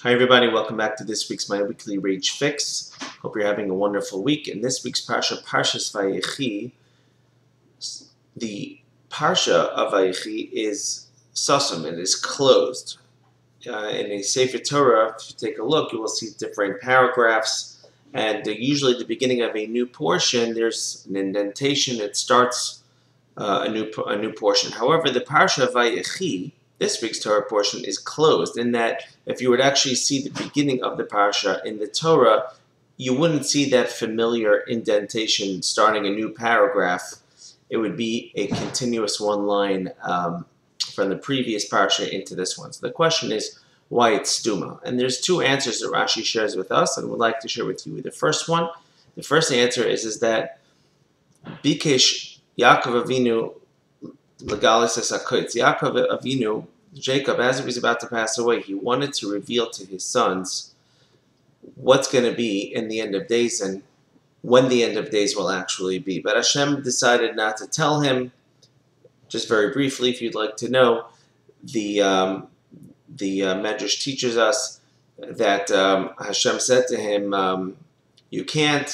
Hi everybody, welcome back to this week's My Weekly Rage Fix. Hope you're having a wonderful week. In this week's Parsha, Parshas Vayechi, the Parsha of Vayechi is Sasum, it is closed. In a Sefer Torah, if you take a look, you will see different paragraphs, and usually at the beginning of a new portion, there's an indentation, it starts a new portion. However, the Parsha of Vayechi, this week's Torah portion, is closed in that if you would actually see the beginning of the Parsha in the Torah, you wouldn't see that familiar indentation starting a new paragraph. It would be a continuous one line from the previous Parsha into this one. So the question is why it's Stuma. And there's two answers that Rashi shares with us and would like to share with you. The first answer is that Bikesh Yaakov Avinu Yaakov Avinu, Jacob, as he was about to pass away, he wanted to reveal to his sons what's going to be in the end of days and when the end of days will actually be. But Hashem decided not to tell him. Just very briefly, if you'd like to know, the Medrash teaches us that Hashem said to him, "You can't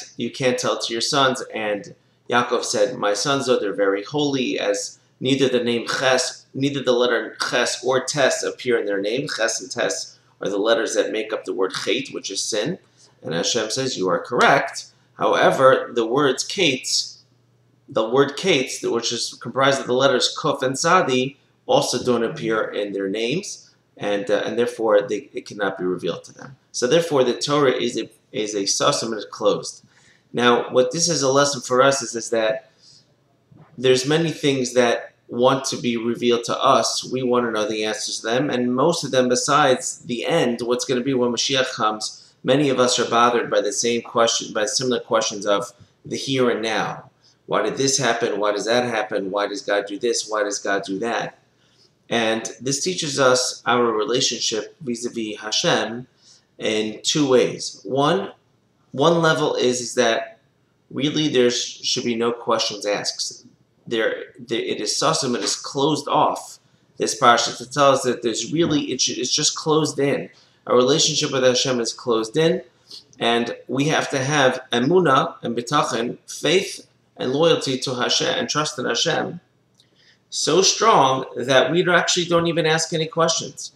tell to your sons." And Yaakov said, "My sons, though they're very holy, as neither the letter Ches or Tes appear in their name. Ches and Tes are the letters that make up the word Chet, which is sin." And Hashem says, "You are correct. However, the word Kate, which is comprised of the letters Kuf and Sadi, also don't appear in their names, and therefore it cannot be revealed to them. So therefore, the Torah is a sasum and it's closed. Now, what this is a lesson for us is that there's many things that want to be revealed to us. We want to know the answers to them, and most of them, besides the end, what's going to be when Mashiach comes, many of us are bothered by the same question, by similar questions of the here and now. Why did this happen? Why does that happen? Why does God do this? Why does God do that? And this teaches us our relationship vis-a-vis Hashem in two ways. One level is that really there should be no questions asked. It is sasum, it is closed off, this parsha, to tell us that it's just closed in. Our relationship with Hashem is closed in, and we have to have emunah and bitachon, faith and loyalty to Hashem and trust in Hashem, so strong that we actually don't even ask any questions.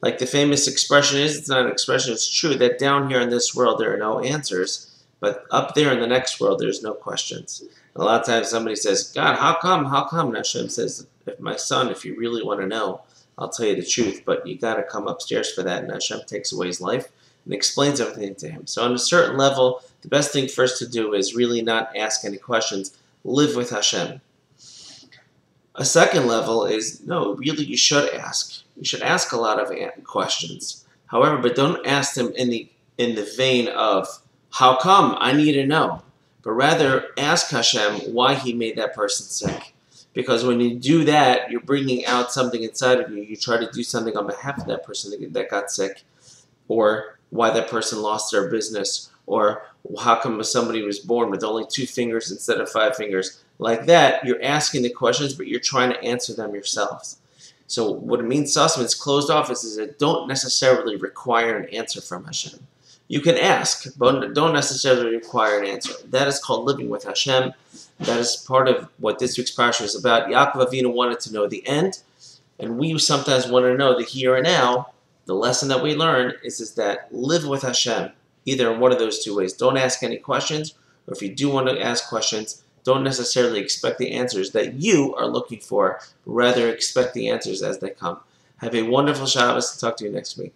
Like the famous expression is, it's not an expression, it's true, that down here in this world there are no answers, but up there in the next world there's no questions. And a lot of times somebody says, "God, how come? How come?" And Hashem says, "My son, if you really want to know, I'll tell you the truth, but you got to come upstairs for that." And Hashem takes away his life and explains everything to him. So on a certain level, the best thing first to do is really not ask any questions. Live with Hashem. A second level is, no, really you should ask. You should ask a lot of questions. However, but don't ask them in the vein of, "How come? I need to know." But rather ask Hashem why he made that person sick. Because when you do that, you're bringing out something inside of you. You try to do something on behalf of that person that got sick, or why that person lost their business, or how come somebody was born with only 2 fingers instead of 5 fingers. Like that, you're asking the questions, but you're trying to answer them yourselves. So what it means, sasum, it's closed off, is it don't necessarily require an answer from Hashem. You can ask, but don't necessarily require an answer. That is called living with Hashem. That is part of what this week's parsha is about. Yaakov Avinu wanted to know the end, and we sometimes want to know the here and now. The lesson that we learn is that live with Hashem, either in one of those two ways. Don't ask any questions, or if you do want to ask questions, don't necessarily expect the answers that you are looking for, rather expect the answers as they come. Have a wonderful Shabbos, and talk to you next week.